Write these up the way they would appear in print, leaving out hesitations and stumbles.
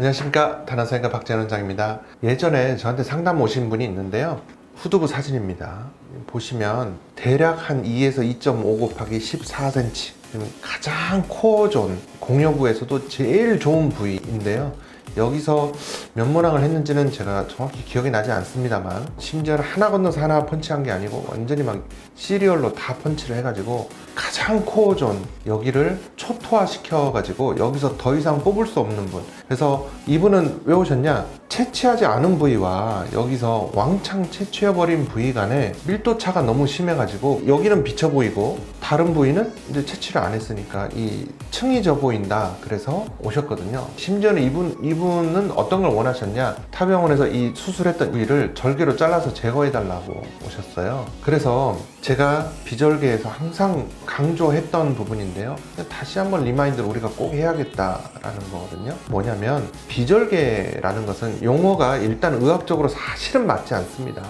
안녕하십니까, 다나사인가 박재현 원장입니다. 예전에 저한테 상담 오신 분이 있는데요, 후두부 사진입니다. 보시면 대략 한 2에서 2.5 곱하기 14cm, 가장 코어 존, 공여부에서도 제일 좋은 부위인데요, 여기서 몇 모낭을 했는지는 제가 정확히 기억이 나지 않습니다만, 심지어는 하나 건너서 하나 펀치한 게 아니고 완전히 막 시리얼로 다 펀치를 해가지고 가장 코어 존 여기를 초토화 시켜가지고 여기서 더 이상 뽑을 수 없는 분. 그래서 이분은 왜 오셨냐, 채취하지 않은 부위와 여기서 왕창 채취해버린 부위 간에 밀도차가 너무 심해가지고 여기는 비쳐 보이고 다른 부위는 이제 채취를 안 했으니까 이 층이 져 보인다, 그래서 오셨거든요. 심지어는 이분은 어떤 걸 원하셨냐, 타병원에서 이 수술했던 부위를 절개로 잘라서 제거해달라고 오셨어요. 그래서 제가 비절개에서 항상 강조했던 부분인데요, 다시 한번 리마인드를 우리가 꼭 해야겠다라는 거거든요. 뭐냐면 비절개라는 것은 용어가 일단 의학적으로 사실은 맞지 않습니다.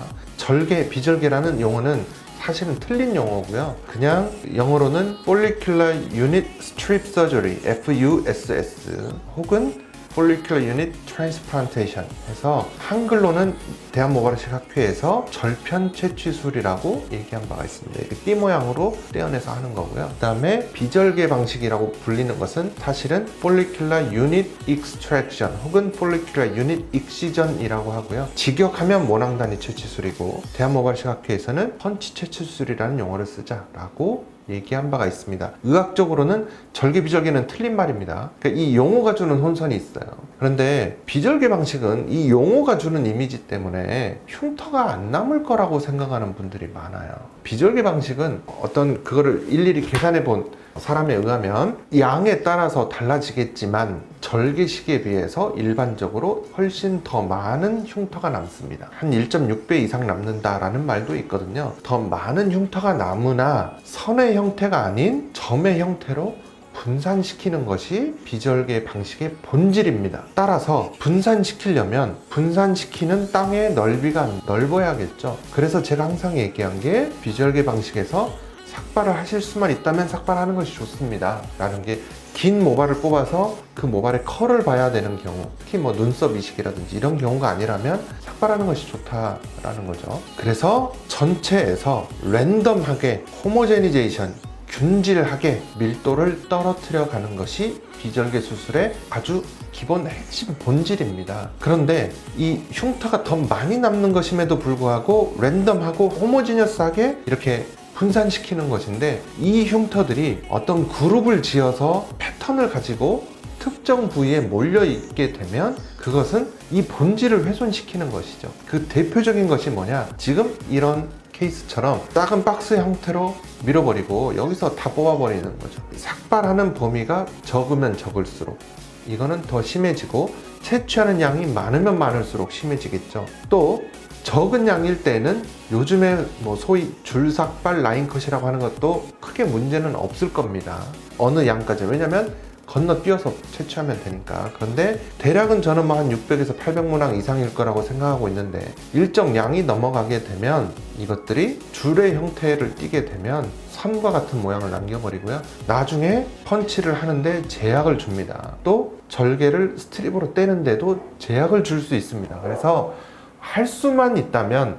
비절개라는 용어는 사실은 틀린 용어고요. 그냥 영어로는 Follicular Unit Strip Surgery, FUSS, 혹은 Follicular Unit Transplantation 해서 한글로는 대한모발이식학회에서 절편 채취술이라고 얘기한 바가 있습니다. 이렇게 띠 모양으로 떼어내서 하는 거고요. 그 다음에 비절개 방식이라고 불리는 것은 사실은 Follicular Unit Extraction 혹은 Follicular Unit Excision이라고 하고요. 직역하면 모낭단위 채취술이고 대한모발이식학회에서는 펀치 채취술이라는 용어를 쓰자라고 얘기한 바가 있습니다. 의학적으로는 절개 비절개는 틀린 말입니다. 그러니까 이 용어가 주는 혼선이 있어요. 그런데 비절개 방식은 이 용어가 주는 이미지 때문에 흉터가 안 남을 거라고 생각하는 분들이 많아요. 비절개 방식은 어떤 그거를 일일이 계산해 본 사람에 의하면 양에 따라서 달라지겠지만 절개 시기에 비해서 일반적으로 훨씬 더 많은 흉터가 남습니다. 한 1.6배 이상 남는다라는 말도 있거든요. 더 많은 흉터가 남으나 선의 형태가 아닌 점의 형태로 분산시키는 것이 비절개 방식의 본질입니다. 따라서 분산시키려면 분산시키는 땅의 넓이가 넓어야겠죠. 그래서 제가 항상 얘기한 게 비절개 방식에서 삭발을 하실 수만 있다면 삭발하는 것이 좋습니다 라는 게, 긴 모발을 뽑아서 그 모발의 컬을 봐야 되는 경우, 특히 뭐 눈썹 이식이라든지 이런 경우가 아니라면 삭발하는 것이 좋다라는 거죠. 그래서 전체에서 랜덤하게 호모제니제이션, 균질하게 밀도를 떨어뜨려 가는 것이 비절개 수술의 아주 기본 핵심 본질입니다. 그런데 이 흉터가 더 많이 남는 것임에도 불구하고 랜덤하고 호모지니어스하게 이렇게 분산시키는 것인데, 이 흉터들이 어떤 그룹을 지어서 패턴을 가지고 특정 부위에 몰려 있게 되면 그것은 이 본질을 훼손시키는 것이죠. 그 대표적인 것이 뭐냐, 지금 이런 케이스처럼 작은 박스 형태로 밀어버리고 여기서 다 뽑아버리는 거죠. 삭발하는 범위가 적으면 적을수록 이거는 더 심해지고, 채취하는 양이 많으면 많을수록 심해지겠죠. 또 적은 양일 때는 요즘에 뭐 소위 줄삭발 라인컷이라고 하는 것도 크게 문제는 없을 겁니다. 어느 양까지. 왜냐면 건너뛰어서 채취하면 되니까. 그런데 대략은 저는 뭐 한 600에서 800모낭 이상일 거라고 생각하고 있는데, 일정 양이 넘어가게 되면 이것들이 줄의 형태를 띠게 되면 선과 같은 모양을 남겨버리고요, 나중에 펀치를 하는데 제약을 줍니다. 또 절개를 스트립으로 떼는데도 제약을 줄 수 있습니다. 그래서 할 수만 있다면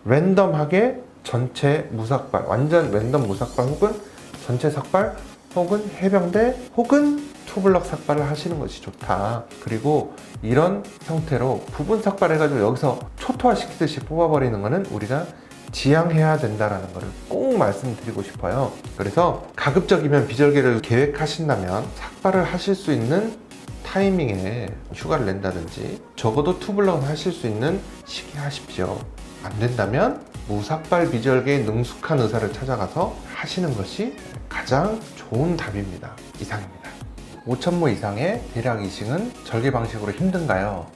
랜덤하게 전체 무삭발, 완전 랜덤 무삭발 혹은 전체 삭발 혹은 해병대 혹은 투블럭 삭발을 하시는 것이 좋다. 그리고 이런 형태로 부분 삭발해가지고 여기서 초토화 시키듯이 뽑아버리는 거는 우리가 지양해야 된다는 것을 꼭 말씀드리고 싶어요. 그래서 가급적이면 비절개를 계획하신다면 삭발을 하실 수 있는 타이밍에 휴가를 낸다든지 적어도 투블럭은 하실 수 있는 시기 하십시오. 안 된다면 무삭발 비절개에 능숙한 의사를 찾아가서 하시는 것이 가장 좋은 답입니다. 이상입니다. 5,000모 이상의 대략 이식은 절개 방식으로 힘든가요?